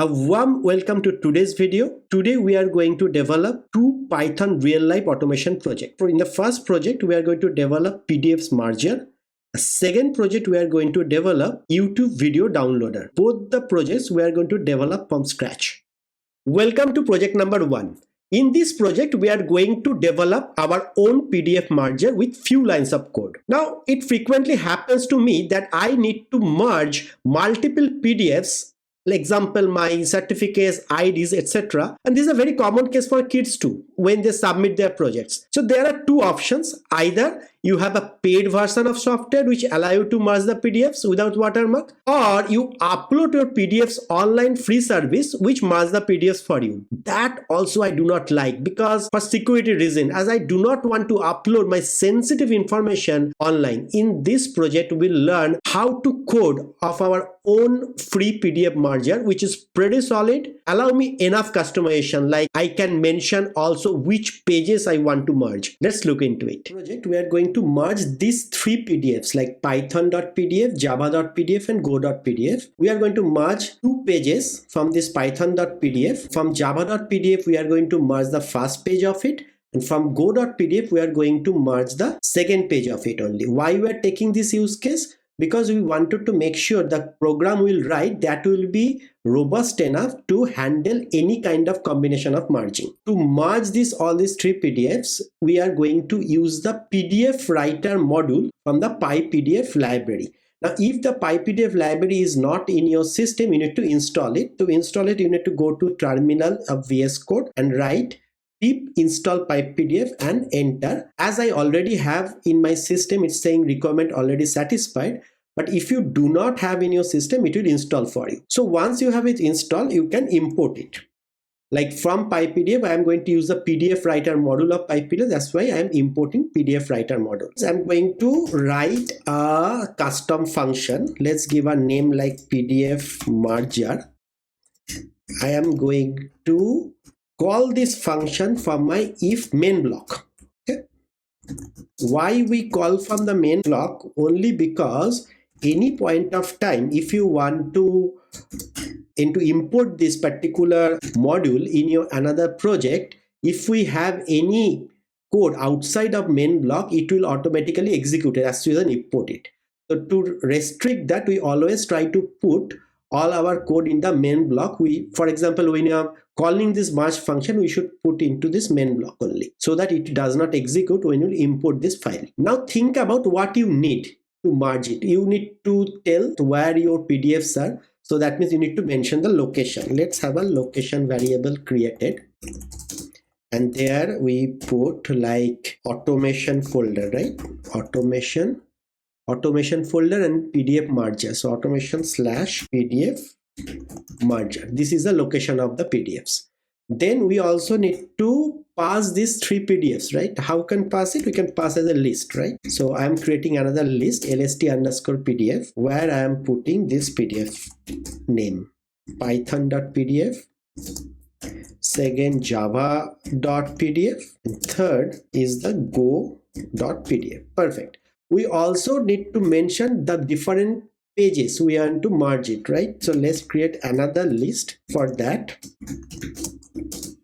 A warm welcome to today's video. Today we are going to develop two Python real-life automation projects. In the first project, we are going to develop PDFs merger. The second project, we are going to develop YouTube video downloader. Both the projects we are going to develop from scratch. Welcome to project number 1. In this project, we are going to develop our own PDF merger with few lines of code. Now, it frequently happens to me that I need to merge multiple PDFs, like example, my certificates, IDs, etc. And this is a very common case for kids too, when they submit their projects. So there are two options. Either you have a paid version of software which allow you to merge the PDFs without watermark, or you upload your PDFs online free service which merge the PDFs for you. That also I do not like, because for security reason, as I do not want to upload my sensitive information online. In this project, we'll learn how to code of our own free PDF merger, which is pretty solid. Allow me enough customization, like I can mention also which pages I want to merge. Let's look into it. Project, we are going to merge these three PDFs like python.pdf, java.pdf and go.pdf. We are going to merge two pages from this python.pdf. From java.pdf, we are going to merge the first page of it. And from go.pdf, we are going to merge the second page of it only. Why we are taking this use case? Because we wanted to make sure the program we'll write that will be robust enough to handle any kind of combination of merging. To merge all these three PDFs, we are going to use the PDF writer module from the PyPDF library. Now, if the PyPDF library is not in your system, you need to install it. To install it, you need to go to terminal of VS Code and write pip install PyPDF and enter. As I already have in my system, it's saying requirement already satisfied. But if you do not have in your system, it will install for you. So once you have it installed, you can import it. Like from PyPDF, I am going to use the PDF writer module of PyPDF. That's why I am importing PDF writer module. So I'm going to write a custom function. Let's give a name like PDF merger. I am going to call this function from my if main block. Okay. Why we call from the main block? Only because any point of time, if you want to import this particular module in your another project, if we have any code outside of main block, it will automatically execute it as soon as you import it. So to restrict that, we always try to put all our code in the main block. For example, when you are calling this merge function, we should put into this main block only, so that it does not execute when you import this file. Now think about what you need to merge it. You need to tell where your PDFs are. So that means you need to mention the location. Let's have a location variable created. And there we put like automation folder, right? Automation folder and PDF merger. So automation / PDF merger. This is the location of the PDFs. Then we also need to pass these three PDFs, right? How can pass it? We can pass as a list, right? So I'm creating another list, lst_pdf, where I am putting this PDF name, python.pdf, second java.pdf, and third is the go.pdf. Perfect. We also need to mention the different pages we want to merge it, right? So let's create another list for that.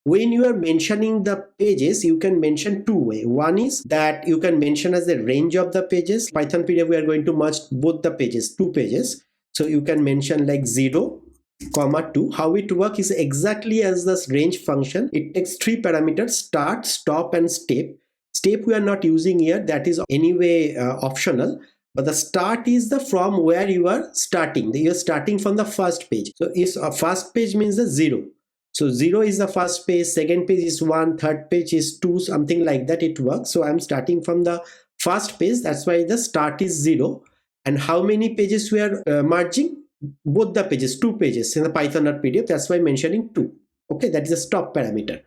When you are mentioning the pages, you can mention two ways. One is that you can mention as the range of the pages. Python PDF, we are going to merge both the pages, two pages. So you can mention like 0, 2. How it works is exactly as this range function. It takes three parameters: start, stop, and step. Step we are not using here. That is anyway optional. But the start is the from where you are starting. You are starting from the first page. So if a first page means the 0. So 0 is the first page, second page is 1, third page is 2, something like that it works. So I'm starting from the first page. That's why the start is 0. And how many pages we are merging? Both the pages, 2 pages in the python.pdf. That's why I'm mentioning 2. Okay, that is the stop parameter.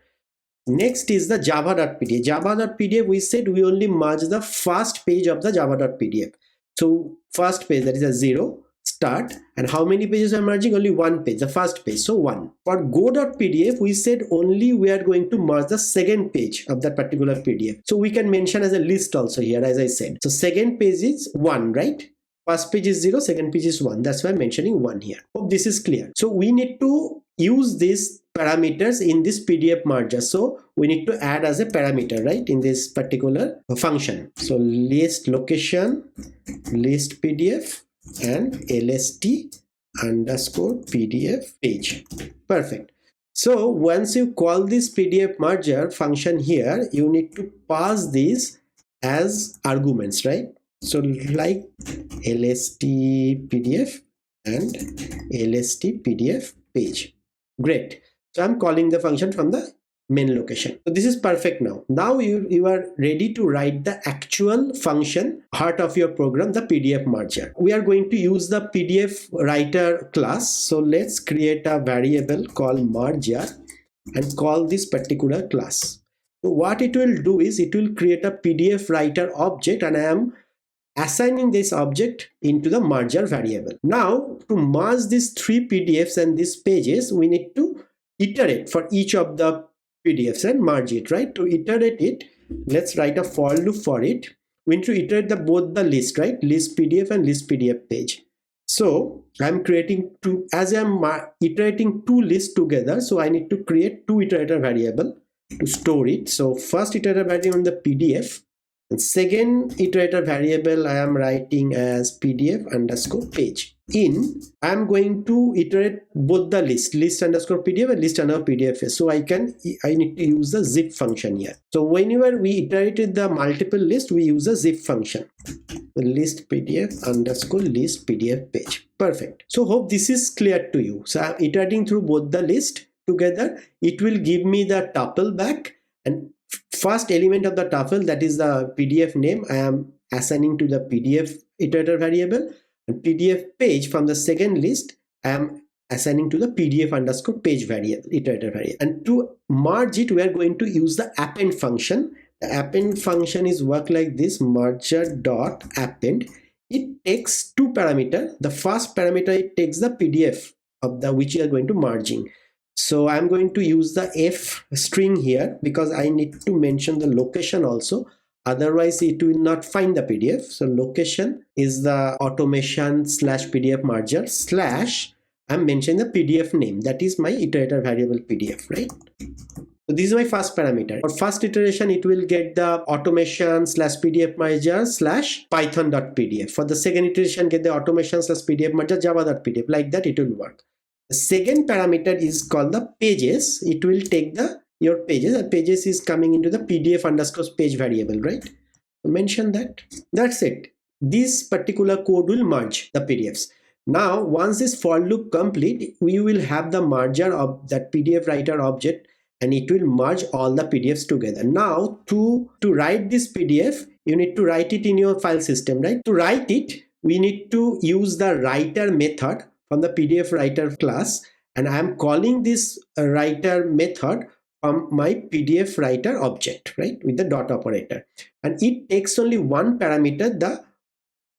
Next is the java.pdf. Java.pdf, we said we only merge the first page of the java.pdf. So first page, that is a 0, start. And how many pages are merging? Only one page, the first page, so 1. For go.pdf, we said only we are going to merge the second page of that particular PDF. So we can mention as a list also here, as I said. So second page is 1, right? First page is 0, second page is 1. That's why I'm mentioning 1 here. Hope this is clear. So we need to use these parameters in this PDF merger. So we need to add as a parameter, right, in this particular function. So list location, list PDF, and LST underscore PDF page. Perfect. So once you call this PDF merger function here, you need to pass these as arguments, right? So like LST PDF and LST PDF page. Great. So I'm calling the function from the main location. So this is perfect now. Now you are ready to write the actual function, heart of your program, the PDF merger. We are going to use the PDF writer class. So let's create a variable called merger and call this particular class. So what it will do is it will create a PDF writer object, and I am assigning this object into the merger variable. Now to merge these three PDFs and these pages, we need to iterate for each of the PDFs and merge it, right? To iterate it, let's write a for loop for it. We need to iterate both the list, right? List PDF and list PDF page. So I'm creating two, as I'm iterating two lists together, so I need to create two iterator variable to store it. So first iterator variable on the PDF, and second iterator variable I am writing as PDF underscore page. In I'm going to iterate both the list underscore PDF and list underscore PDF. So I need to use the zip function here. So whenever we iterated the multiple list, we use a zip function. List PDF underscore list PDF page. Perfect. So hope this is clear to you. So I'm iterating through both the list together. It will give me the tuple back, and first element of the tuple, that is the PDF name, I am assigning to the PDF iterator variable, and PDF page from the second list I am assigning to the PDF underscore page variable, iterator variable. And to merge it, we are going to use the append function. The append function is work like this: merger dot append. It takes two parameters. The first parameter, it takes the PDF of the which you are going to merging. So I'm going to use the F string here because I need to mention the location also. Otherwise, it will not find the PDF. So location is the automation slash PDF merger slash I'm mentioning the PDF name. That is my iterator variable PDF, right? So this is my first parameter. For first iteration, it will get the automation slash PDF merger slash python.pdf. For the second iteration, get the automation slash PDF merger java.pdf. Like that, it will work. The second parameter is called the pages. It will take your pages, and pages is coming into the PDF underscore page variable, right? So mention that. That's it. This particular code will merge the PDFs. Now, once this for loop complete, we will have the merger of that PDF writer object, and it will merge all the PDFs together. Now, to write this PDF, you need to write it in your file system, right? To write it, we need to use the writer method from the PDF writer class, and I am calling this writer method from my PDF writer object, right, with the dot operator, and it takes only one parameter, the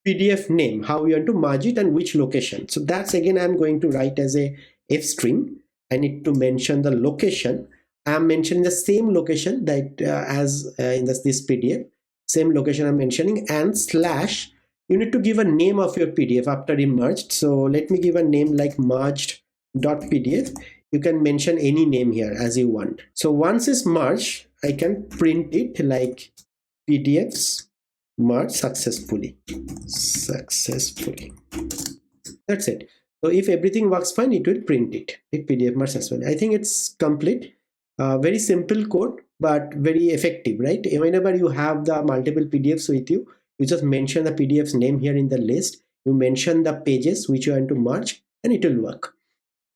PDF name, how you want to merge it and which location. So that's again I'm going to write as a F string. I need to mention the location. I am mentioning the same location that as in this PDF, same location I'm mentioning, and slash. You need to give a name of your PDF after it merged. So let me give a name like merged.pdf. You can mention any name here as you want. So once it's merged, I can print it like PDFs merged successfully. That's it. So if everything works fine, it will print it. If PDF merged successfully. I think it's complete. Very simple code, but very effective, right? Whenever you have the multiple PDFs with you, you just mention the PDF's name here in the list. You mention the pages which you want to merge, and it will work.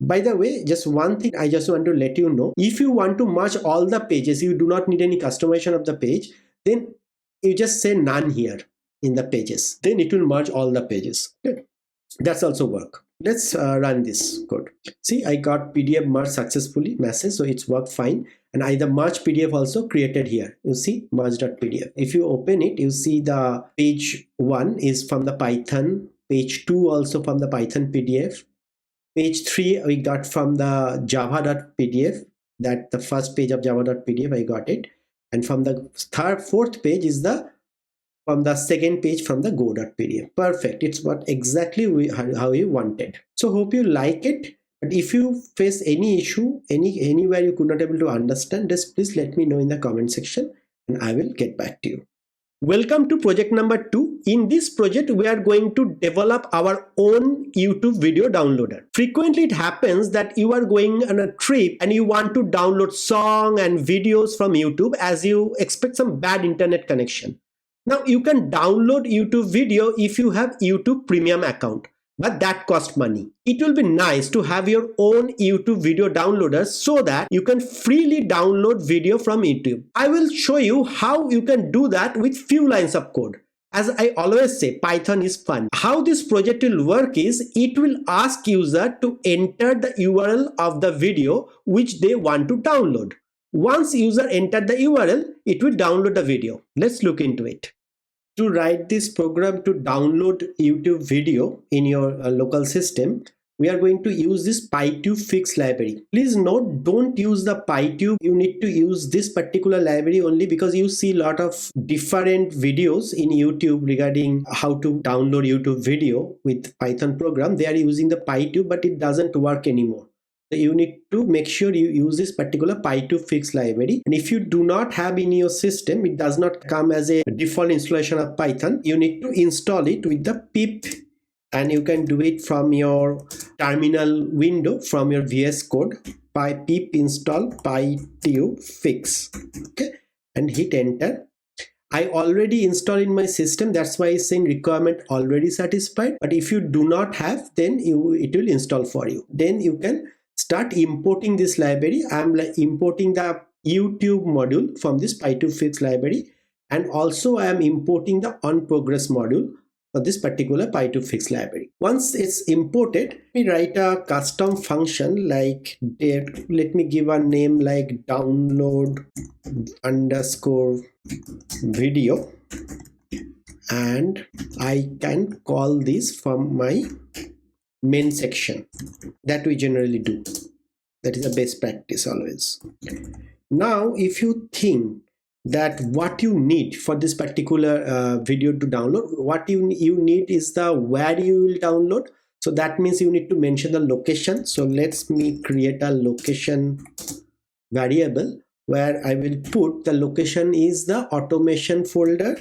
By the way, just one thing I just want to let you know. If you want to merge all the pages, you do not need any customization of the page, then you just say none here in the pages. Then it will merge all the pages. Okay. That's also work. Let's run this code. See, I got PDF merged successfully message, so it's worked fine. And I the merge PDF also created here. You see merge.pdf. If you open it, you see the page 1 is from the Python, page 2 also from the Python PDF, page 3 we got from the java.pdf, that the first page of java.pdf I got it, and from the fourth page is from the second page from the go.pdf. Perfect. It's what exactly how you wanted. So hope you like it. But if you face any issue, anywhere you could not able to understand, just please let me know in the comment section and I will get back to you. Welcome to project number 2. In this project, we are going to develop our own YouTube video downloader. Frequently, it happens that you are going on a trip and you want to download song and videos from YouTube as you expect some bad internet connection. Now, you can download YouTube video if you have YouTube Premium account, but that costs money. It will be nice to have your own YouTube video downloader so that you can freely download video from YouTube. I will show you how you can do that with few lines of code. As I always say, Python is fun. How this project will work is, it will ask user to enter the URL of the video which they want to download. Once user enter the URL, it will download the video. Let's look into it. To write this program to download YouTube video in your local system, we are going to use this PyTubeFix library. Please note, don't use the PyTube. You need to use this particular library only because you see a lot of different videos in YouTube regarding how to download YouTube video with Python program. They are using the PyTube, but it doesn't work anymore. So you need to make sure you use this particular PyTubeFix library. And if you do not have in your system, it does not come as a default installation of Python. You need to install it with the pip, and you can do it from your terminal window from your VS Code. Pip install PyTubeFix. Okay, and hit enter. I already installed in my system, that's why it's saying requirement already satisfied. But if you do not have, then it will install for you. Then you can start importing this library. I'm importing the YouTube module from this PyTubeFix library, and also I am importing the onProgress module for this particular PyTubeFix library. Once it's imported, we write a custom function like let me give a name like download underscore video, and I can call this from my main section that we generally do. That is a best practice always. Now, if you think that what you need for this particular video to download, what you need is the where you will download. So that means you need to mention the location. So let me create a location variable where I will put the location is the automation folder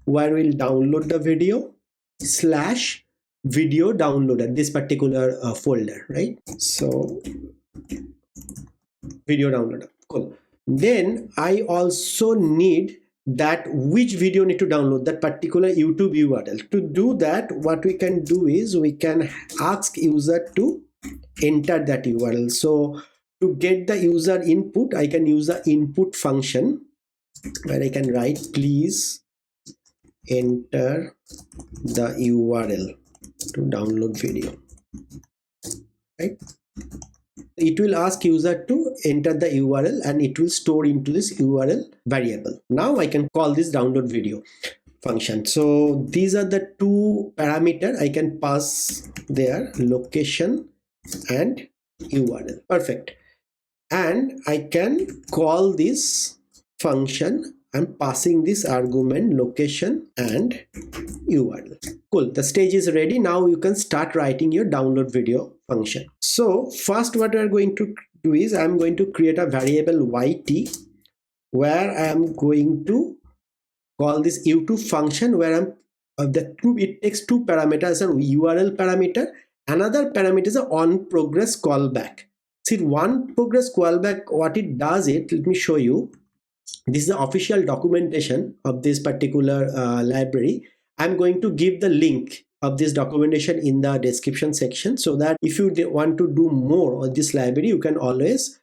where we'll download the video / video downloader, this particular folder, right? So video downloader, cool. Then I also need that which video need to download, that particular YouTube URL. To do that, what we can do is we can ask user to enter that URL. So to get the user input, I can use the input function where I can write please enter the URL to download video, right? It will ask user to enter the URL and it will store into this URL variable. Now I can call this download video function. So these are the two parameters I can pass there, location and URL. Perfect. And I can call this function. I'm passing this argument location and URL. Cool, the stage is ready. Now you can start writing your download video function. So first what we are going to do is I'm going to create a variable YT where I am going to call this YouTube function where it takes two parameters, a URL parameter, another parameter is a onProgress callback. See, onProgress callback, what it does let me show you. This is the official documentation of this particular library. I'm going to give the link of this documentation in the description section so that if you want to do more on this library, you can always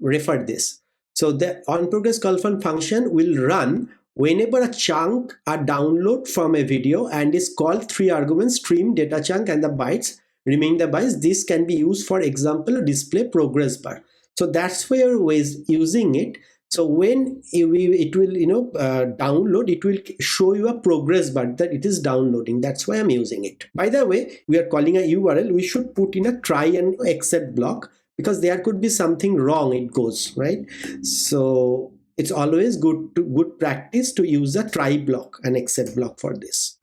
refer this. So the onProgress callback function will run whenever a chunk are download from a video and is called three arguments, stream, data chunk and the bytes. Remaining the bytes, this can be used for example display progress bar. So that's where we're using it. So when it will download, it will show you a progress bar that it is downloading. That's why I'm using it. By the way, we are calling a URL. We should put in a try and except block because there could be something wrong. It goes right. So it's always good practice to use a try block and except block for this.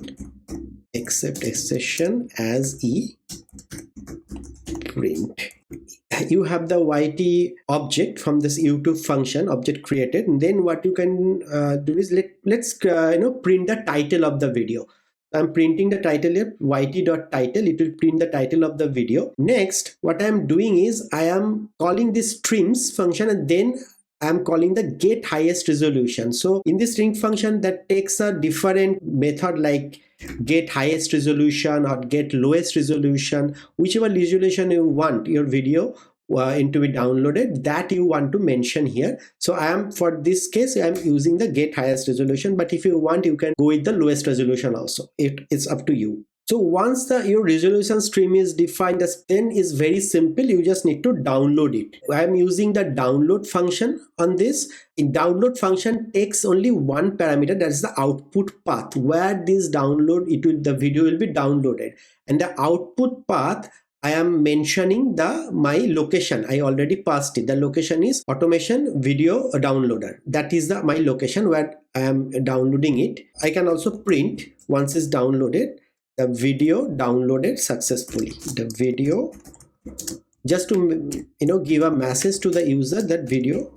Except exception as E print. You have the YT object from this YouTube function object created, and then what you can do is let's print the title of the video. I'm printing the title here, yt.title. It will print the title of the video. Next, what I'm doing is I am calling this streams function, and then I'm calling the get highest resolution. So in this string function that takes a different method like get highest resolution or get lowest resolution, whichever resolution you want your video to be downloaded, that you want to mention here. So I am, for this case, I am using the get highest resolution, but if you want, you can go with the lowest resolution also. It's up to you. So once your resolution stream is defined, then is very simple. You just need to download it. I am using the download function on this. In download function takes only one parameter, that is the output path, where this the video will be downloaded, and the output path I am mentioning my location. I already passed it. The location is automation video downloader. That is my location where I am downloading it. I can also print once it's downloaded, the video downloaded successfully. The video, just to give a message to the user that video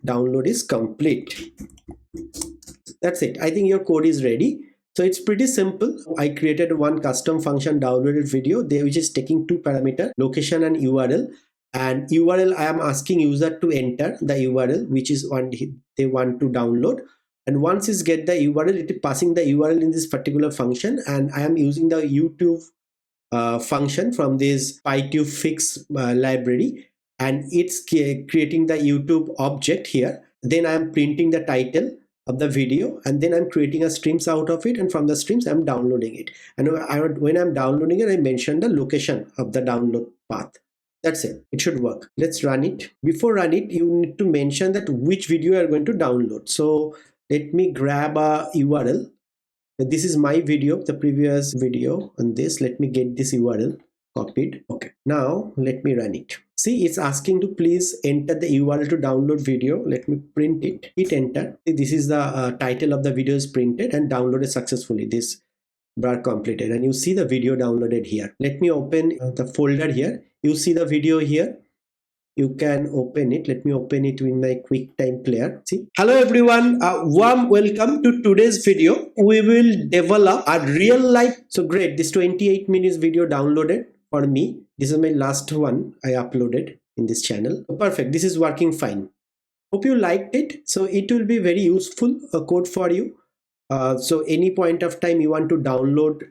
download is complete. That's it. I think your code is ready. So it's pretty simple. I created one custom function downloaded video there, which is taking two parameters, location and URL. And URL, I am asking user to enter the URL, which is one they want to download. And once it get the URL, it is passing the URL in this particular function. And I am using the YouTube function from this PyTubeFix library, and it's creating the YouTube object here. Then I am printing the title of the video, and then I'm creating a streams out of it, and from the streams I'm downloading it. And when I'm downloading it, I mention the location of the download path. That's it. It should work. Let's run it. Before run it, you need to mention that which video you are going to download. So let me grab a URL. This is my video, the previous video on this. Let me get this URL copied. Okay, now let me run it. See, it's asking to please enter the URL to download video. Let me print it. Hit enter. This is the title of the video is printed and downloaded successfully. This bar completed, and you see the video downloaded here. Let me open the folder here. You see the video here. You can open it. Let me open it in my QuickTime Player. See. Hello everyone. Warm welcome to today's video. We will develop a real life. So great. This 28 minutes video downloaded for me. This is my last one I uploaded in this channel. Perfect. This is working fine. Hope you liked it. So it will be very useful code for you. So any point of time you want to download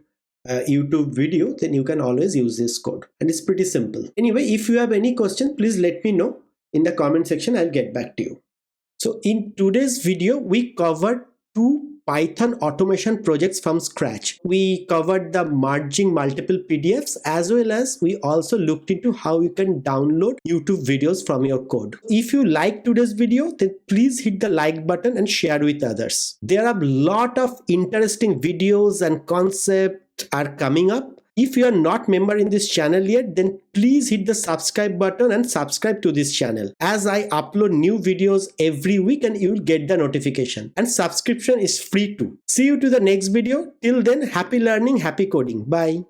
YouTube video, then you can always use this code, and it's pretty simple. Anyway, if you have any question, please let me know in the comment section. I'll get back to you. So in today's video, we covered two Python automation projects from scratch. We covered the merging multiple PDFs, as well as we also looked into how you can download YouTube videos from your code. If you like today's video, then please hit the like button and share with others. There are a lot of interesting videos and concepts are coming up. If you are not member in this channel yet, then please hit the subscribe button and subscribe to this channel, as I upload new videos every week and you will get the notification. And subscription is free too. See you to the next video. Till then, happy learning, happy coding. Bye.